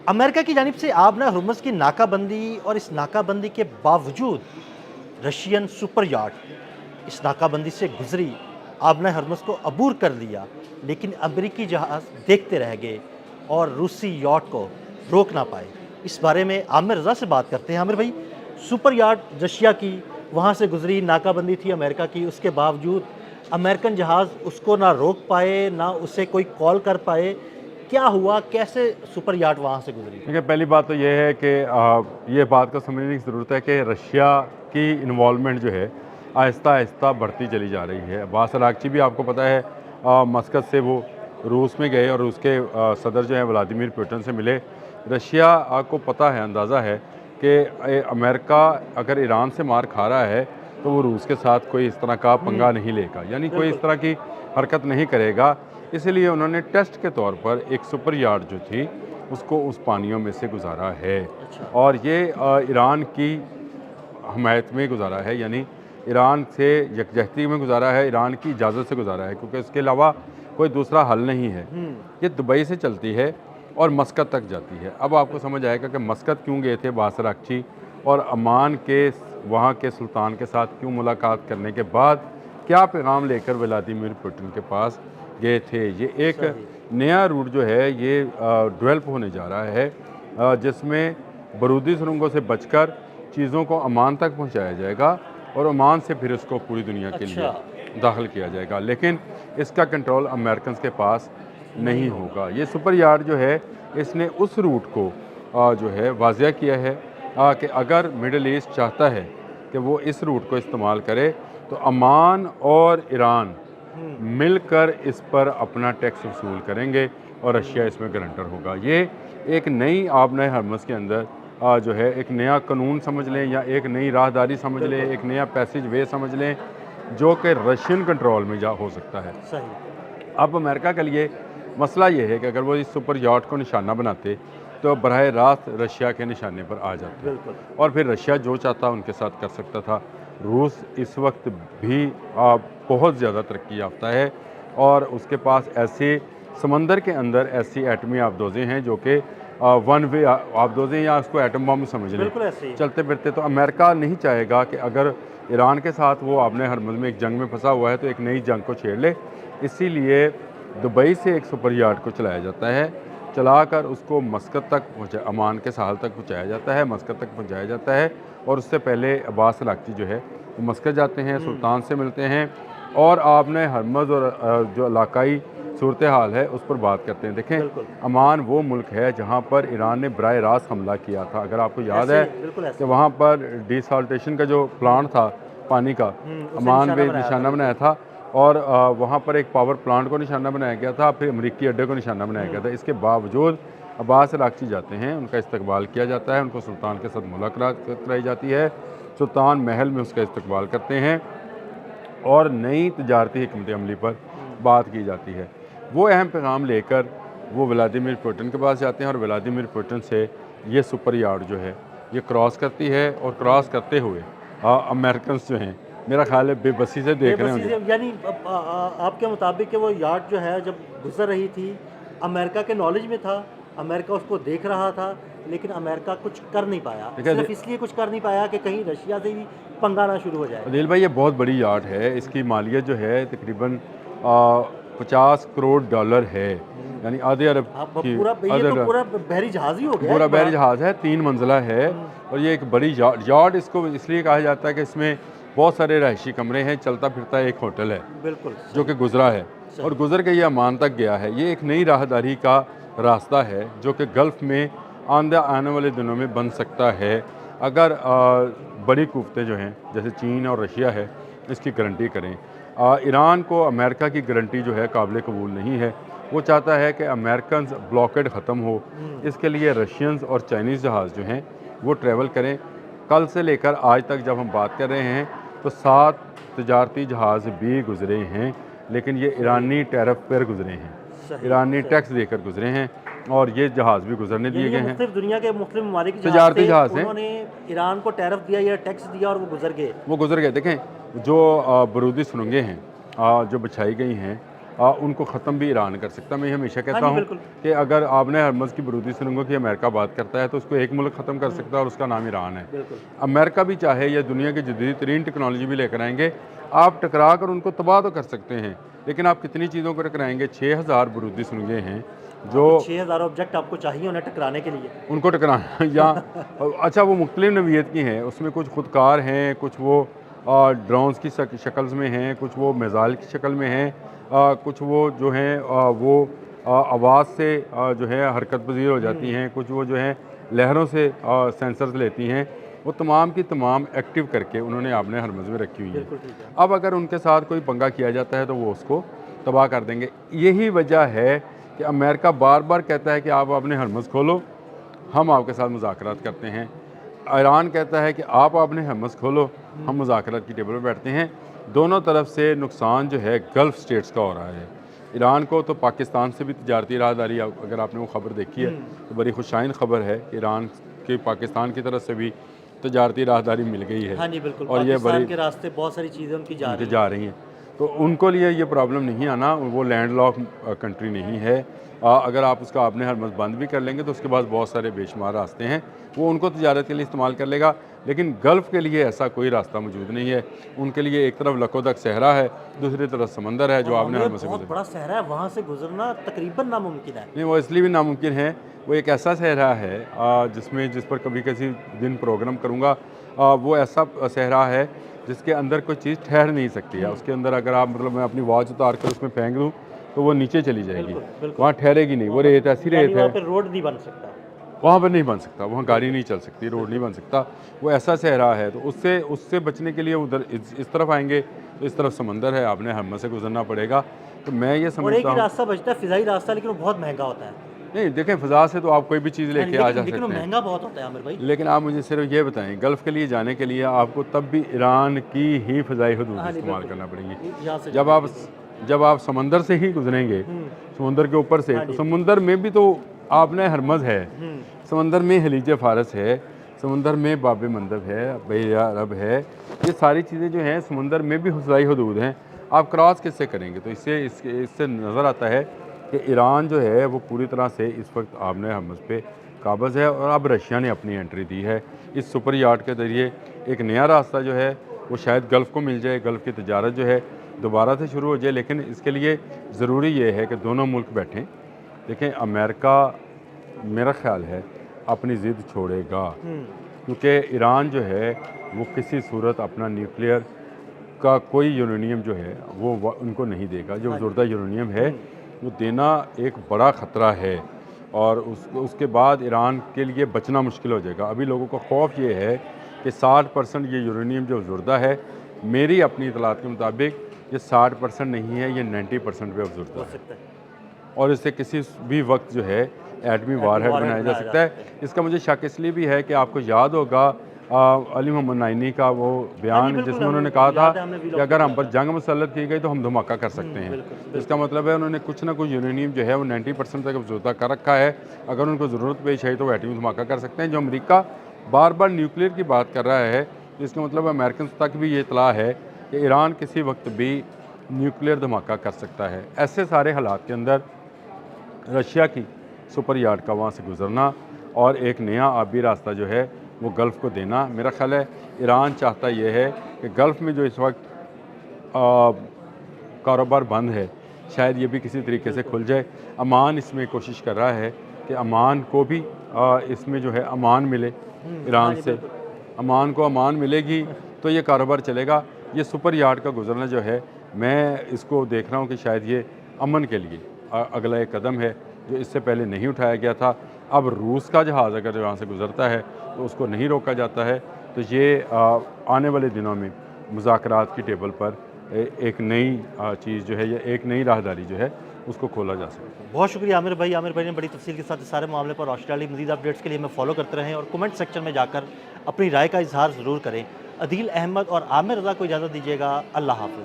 America की जानिब से आबना हुर्मुज़ की नाकाबंदी और इस नाकाबंदी के बावजूद रशियन सुपर याट इस नाकाबंदी से गुजरी, आबना हुर्मुज़ को अबूर कर लिया, लेकिन अमेरिकी जहाज़ देखते रह गए और रूसी याट को रोक ना पाए। इस बारे में आमिर रज़ा से बात करते हैं। आमिर भाई, सुपर याट रशिया की वहाँ से गुजरी, नाकाबंदी थी अमेरिका की, उसके बावजूद अमेरिकन जहाज़ उसको ना रोक पाए, ना उसे कोई कॉल कर पाए। क्या हुआ? कैसे सुपर याट वहाँ से गुजरी? देखिए, पहली बात तो ये है कि ये बात को समझने की ज़रूरत है कि रशिया की इन्वॉल्वमेंट जो है आहिस्ता आहिस्ता बढ़ती चली जा रही है। अब्बास अरागची भी आपको पता है मस्कत से वो रूस में गए और रूस के सदर जो हैं व्लादिमीर पुतिन से मिले। रशिया को पता है, अंदाज़ा है कि अमेरिका अगर ईरान से मार खा रहा है तो वो रूस के साथ कोई इस तरह का पंगा नहीं लेगा, यानी कोई इस बिल्कुल। तरह की हरकत नहीं करेगा। इसलिए उन्होंने टेस्ट के तौर पर एक सुपर याट जो थी उसको उस पानियों में से गुजारा है अच्छा। और ये ईरान की हमायत में गुजारा है, यानी ईरान से यकजहती में गुजारा है, ईरान की इजाज़त से गुजारा है, क्योंकि इसके अलावा कोई दूसरा हल नहीं है। ये दुबई से चलती है और मस्कत तक जाती है। अब आपको समझ आएगा कि मस्कत क्यों गए थे अब्बास अरागची और अमान के वहाँ के सुल्तान के साथ क्यों मुलाकात करने के बाद क्या पैगाम लेकर व्लादिमीर पुतिन के पास गए थे। ये एक सही। नया रूट जो है ये डेवलप होने जा रहा है, जिसमें बारूदी सुरंगों से बचकर चीज़ों को ओमान तक पहुंचाया जाएगा और ओमान से फिर इसको पूरी दुनिया के लिए अच्छा। दाखिल किया जाएगा, लेकिन इसका कंट्रोल अमेरिकन के पास नहीं नहीं होगा। होगा। ये सुपर यार्ड जो है इसने उस रूट को जो है वाज़िया किया है कि अगर मिडल ईस्ट चाहता है कि वो इस रूट को इस्तेमाल करे तो अमान और ईरान मिलकर इस पर अपना टैक्स वसूल करेंगे और रशिया इसमें गारंटर होगा। ये एक नई आबना हरमज़ के अंदर जो है एक नया कानून समझ लें या एक नई राहदारी समझ लें, बिल्कुल। एक नया पैसेज वे समझ लें, जो कि रशियन कंट्रोल में जा हो सकता है। सही। अब अमेरिका के लिए मसला ये है कि अगर वो इस सुपर यॉट को निशाना बनाते तो बरह रास्त रशिया के निशाने पर आ जाते बिल्कुल। और फिर रशिया जो चाहता उनके साथ कर सकता था। रूस इस वक्त भी बहुत ज़्यादा तरक्की याफ्ता है और उसके पास ऐसे समंदर के अंदर ऐसी एटमी आबदोज़ें हैं जो कि वन वे आबदोज़ें या उसको एटम बम समझ लें, बिल्कुल ऐसे ही। चलते फिरते। तो अमेरिका नहीं चाहेगा कि अगर ईरान के साथ वो आपने हरमज़ में एक जंग में फंसा हुआ है तो एक नई जंग को छेड़ ले। इसीलिए दुबई से एक सुपर यार्ड को चलाया जाता है, चलाकर उसको मस्कत तक पहुँचा, अमान के साहल तक पहुँचाया जाता है, मस्कत तक पहुँचाया जाता है। और उससे पहले अब्बास अरागची जो है वो मस्कत जाते हैं, सुल्तान से मिलते हैं और आपने हरमज़ और जो इलाकाई सूरत हाल है उस पर बात करते हैं। देखें, बिल्कुल। अमान वो मुल्क है जहाँ पर ईरान ने बराह रास्त हमला किया था। अगर आपको याद ऐसे है ही, बिल्कुल कि ऐसे ही। वहाँ पर डिसॉल्टेशन का जो प्लांट था पानी का, उसे अमान निशाना पे बनाया था, निशाना बनाया बिल्कुल। था और वहाँ पर एक पावर प्लांट को निशाना बनाया गया था, फिर अमरीकी अड्डे को निशाना बनाया गया था। इसके बावजूद अब्बास अरागची जाते हैं, उनका इस्तकबाल किया जाता है, उनको सुल्तान के साथ मुलाकात कराई जाती है, सुल्तान महल में उसका इस्तकबाल करते हैं और नई तजारती हिकमत अमली पर बात की जाती है। वो अहम पैगाम लेकर वो व्लादिमीर पुतिन के पास जाते हैं और व्लादिमीर पुतिन से ये सुपर यार्ड जो है ये क्रॉस करती है और क्रॉस करते हुए अमेरिकन जो हैं मेरा ख्याल है बेबसी से देख रहे बेबसी होंगे। से यानी आपके मुताबिक कि वो याट जो है जब गुजर रही थी, अमेरिका के नॉलेज में था, अमेरिका उसको देख रहा था, लेकिन अमेरिका कुछ कर नहीं पाया। देखिए सिर्फ इसलिए कुछ कर नहीं पाया कि कहीं रशिया से भी पंगा ना शुरू हो जाए। अदिल भाई, ये बहुत बड़ी यार्ड है, इसकी मालियत जो है तकरीबन 50 करोड़ डॉलर है, यानी आधे अरब आप की पूरा ये आधे तो अरब पूरा बहरी जहाज ही हो गया पूरा एक बहरी बड़ा। जहाज़ है, 3 मंजिला है और ये एक बड़ी यार्ड इसको इसलिए कहा जाता है कि इसमें बहुत सारे रहायशी कमरे हैं, चलता फिरता एक होटल है बिल्कुल जो सही। कि गुजरा है सही। और गुजर के ये अमान तक गया है। ये एक नई राहदारी का रास्ता है जो कि गल्फ़ में आने वाले दिनों में बन सकता है अगर बड़ी कुव्वतें जो हैं जैसे चीन और रशिया है इसकी गारंटी करें। ईरान को अमेरिका की गारंटी जो है काबिल कबूल नहीं है। वो चाहता है कि अमेरिकन ब्लॉकेड ख़त्म हो, इसके लिए रशियंस और चाइनीज़ जहाज़ जो हैं वो ट्रैवल करें। कल से लेकर आज तक जब हम बात कर रहे हैं तो 7 तजारती जहाज़ भी गुजरे हैं, लेकिन ये ईरानी टैरिफ पर गुजरे हैं, सही। ईरानी सही। टैक्स देकर गुजरे हैं और ये जहाज़ भी गुजरने दिए यानी ये गए हैं। मुख्तलिफ दुनिया के मुख्तलिफ ममालिक जहाज तजारती थे, जहाज़ हैं, उन्होंने ईरान को टैरिफ दिया या टैक्स दिया और वो गुजर गए। वो गुजर गए। देखें, जो बारूदी सुरंगें हैं जो बिछाई गई हैं उनको ख़त्म भी ईरान कर सकता है। मैं हमेशा कहता हाँ जी, हूँ बिल्कुल। कि अगर आपने हरमज़ की बरूदी सुरंगों की अमेरिका बात करता है तो उसको एक मुल्क ख़त्म कर सकता है और उसका नाम ईरान है। बिल्कुल। अमेरिका भी चाहे या दुनिया की जदीद तरीन टेक्नोलॉजी भी लेकर आएंगे, आप टकरा कर उनको तबाह तो कर सकते हैं, लेकिन आप कितनी चीज़ों को टकराएंगे। 6000 बरूदी सुरंगें हैं जो 6000 ऑब्जेक्ट आपको चाहिए उन्हें टकराने के लिए। उनको टकराना या अच्छा वो मुख्तलिफ नवीयत की हैं, उसमें कुछ खुदकार हैं, कुछ वो ड्रोन्स की शक्ल में हैं, कुछ वो मिसाइल की शक्ल में हैं, कुछ वो जो हैं वो आवाज़ से जो है हरकत पजीर हो जाती हैं, कुछ वो जो हैं लहरों से सेंसर्स लेती हैं। वो तमाम की तमाम एक्टिव करके उन्होंने आपने हरमज़ में रखी हुई है। बिल्कुल ठीक है। अब अगर उनके साथ कोई पंगा किया जाता है तो वो उसको तबाह कर देंगे। यही वजह है कि अमेरिका बार बार कहता है कि आप अपने हरमज़ खोलो, हम आपके साथ मुज़ाकरात करते हैं। ईरान कहता है कि आप अपने हरमज़ खोलो, हम मुज़ाकरात की टेबल पर बैठते हैं। दोनों तरफ से नुकसान जो है गल्फ़ स्टेट्स का हो रहा है। ईरान को तो पाकिस्तान से भी तजारती राहदारी, अगर आपने वो ख़बर देखी है तो बड़ी खुशाइन ख़बर है, ईरान के पाकिस्तान की तरफ से भी तजारती राहदारी मिल गई है। हाँ जी, बिल्कुल। और ये पाकिस्तान बड़ी के रास्ते बहुत सारी चीज़ें उनकी उनके जा रही हैं, तो उनको लिए ये प्रॉब्लम नहीं आना। वो लैंड लॉक कंट्री नहीं है। अगर आप उसका आपने हरमज़ बंद भी कर लेंगे तो उसके पास बहुत सारे बेशुमार रास्ते हैं, वो उनको तजारत के लिए इस्तेमाल कर लेगा। लेकिन गल्फ़ के लिए ऐसा कोई रास्ता मौजूद नहीं है। उनके लिए एक तरफ लकोदक सहरा है, दूसरी तरफ समंदर है जो आपने हरमज़ से बहुत बड़ा सहरा है, वहाँ से गुजरना तकरीबन नामुमकिन है। नहीं, वो इसलिए भी नामुमकिन है, वो एक ऐसा सहरा है जिस पर कभी किसी दिन प्रोग्राम करूँगा। वो ऐसा सहरा है जिसके अंदर कोई चीज़ ठहर नहीं सकती है। उसके अंदर अगर आप मतलब मैं अपनी वॉच उतार कर उसमें फेंक दूँ तो वो नीचे चली जाएगी, बिल्कुल, बिल्कुल। वहाँ ठहरेगी नहीं। वो रेत ऐसी रेत वहाँ है, पे रोड नहीं बन सकता। वहाँ पर नहीं बन सकता, वहाँ गाड़ी नहीं चल सकती, रोड नहीं बन सकता। वो ऐसा सहरा है, तो उससे बचने के लिए उधर इस तरफ आएंगे तो इस तरफ समंदर है, आपने हरमज़ से गुजरना पड़ेगा। तो मैं ये और एक समझता ही हूँ, रास्ता बचता है, फ़िज़ाई रास्ता, लेकिन वो बहुत महंगा होता है। नहीं देखें, फ़ज़ा से तो आप कोई भी चीज़ हाँ, लेके आ जा लेकिन वो सकते हैं। महंगा बहुत होता है आमिर भाई। लेकिन आप मुझे सिर्फ ये बताएं, गल्फ़ के लिए जाने के लिए आपको तब भी ईरान की ही फ़ज़ाई हदूद हाँ जी, इस्तेमाल बिल्कुल। करना पड़ेगी। यहाँ से जब आप समंदर से ही गुजरेंगे, समुंदर के ऊपर से, हाँ तो जी। समुंदर में भी तो आपने हरमज़ है, समंदर में खलीज फ़ारस है, समुंदर में बाब मंदब है, बहर अरब है। ये सारी चीज़ें जो हैं समुंदर में भी फ़ज़ाई हदूद हैं। आप क्रॉस किससे करेंगे? तो इससे नज़र आता है कि ईरान जो है वो पूरी तरह से इस वक्त आपने हरमज़ पे काबज़ है। और अब रशिया ने अपनी एंट्री दी है इस सुपर यार्ड के ज़रिए। एक नया रास्ता जो है वो शायद गल्फ़ को मिल जाए, गल्फ़ की तजारत जो है दोबारा से शुरू हो जाए। लेकिन इसके लिए ज़रूरी ये है कि दोनों मुल्क बैठें। देखें, अमेरिका मेरा ख़्याल है अपनी ज़िद छोड़ेगा, क्योंकि ईरान जो है वो किसी सूरत अपना न्यूक्लियर का कोई यूरेनियम जो है वो उनको नहीं देगा। जो ज़ुर्दा यूरेनियम है वो देना एक बड़ा ख़तरा है, और उसके बाद ईरान के लिए बचना मुश्किल हो जाएगा। अभी लोगों को खौफ ये है कि 60% ये यूरेनियम जो ज़ुर्दा है, मेरी अपनी इतलात के मुताबिक ये 60% नहीं है, ये 90% पे अफजुर्दा हो है, सकता है। और इससे किसी भी वक्त जो है एटमी वारहेड बनाया जा सकता है। इसका मुझे शक इसलिए भी है कि आपको याद होगा अली मोहम्मद नाइनी का वो बयान बिल्कुल, जिसमें उन्होंने हमें कहा था याद है, हमने कि vlog अगर हम किया पर था। जंग मुसल्लत की गई तो हम धमाका कर सकते हैं। बिल्कुल, इसका मतलब है उन्होंने कुछ ना कुछ यूरेनियम जो है वो 90% तक अफजुर्दा कर रखा है। अगर उनको ज़रूरत पेश आई तो वो एटमी धमाका कर सकते हैं। जो अमेरिका बार बार न्यूक्लियर की बात कर रहा है, तो इसका मतलब अमेरिकन तक भी ये इतला है कि ईरान किसी वक्त भी न्यूक्लियर धमाका कर सकता है। ऐसे सारे हालात के अंदर रशिया की सुपर यार्ड का वहाँ से गुजरना और एक नया आबी रास्ता जो है वो गल्फ़ को देना, मेरा ख्याल है ईरान चाहता ये है कि गल्फ़ में जो इस वक्त कारोबार बंद है, शायद ये भी किसी तरीके से खुल जाए। अमान इसमें कोशिश कर रहा है कि अमान को भी इसमें जो है अमान मिले ईरान से। अमान को अमान मिलेगी तो ये कारोबार चलेगा। ये सुपर यार्ड का गुजरना जो है, मैं इसको देख रहा हूँ कि शायद ये अमन के लिए अगला एक कदम है जो इससे पहले नहीं उठाया गया था। अब रूस का जहाज़ अगर यहाँ से गुज़रता है तो उसको नहीं रोका जाता है, तो ये आने वाले दिनों में मुज़ाकरात की टेबल पर एक नई चीज़ जो है या एक नई राहदारी जो है उसको खोला जा सकता है। बहुत शुक्रिया आमिर भाई। आमिर भाई ने बड़ी तफसील के साथ इस सारे मामले पर रोशनी डाली। मज़ीद अपडेट्स के लिए हमें फॉलो करते रहें और कमेंट सेक्शन में जाकर अपनी राय का इजहार ज़रूर करें। अदील अहमद और आमिर रज़ा को इजाज़त दीजिएगा। अल्लाह हाफ़िज़।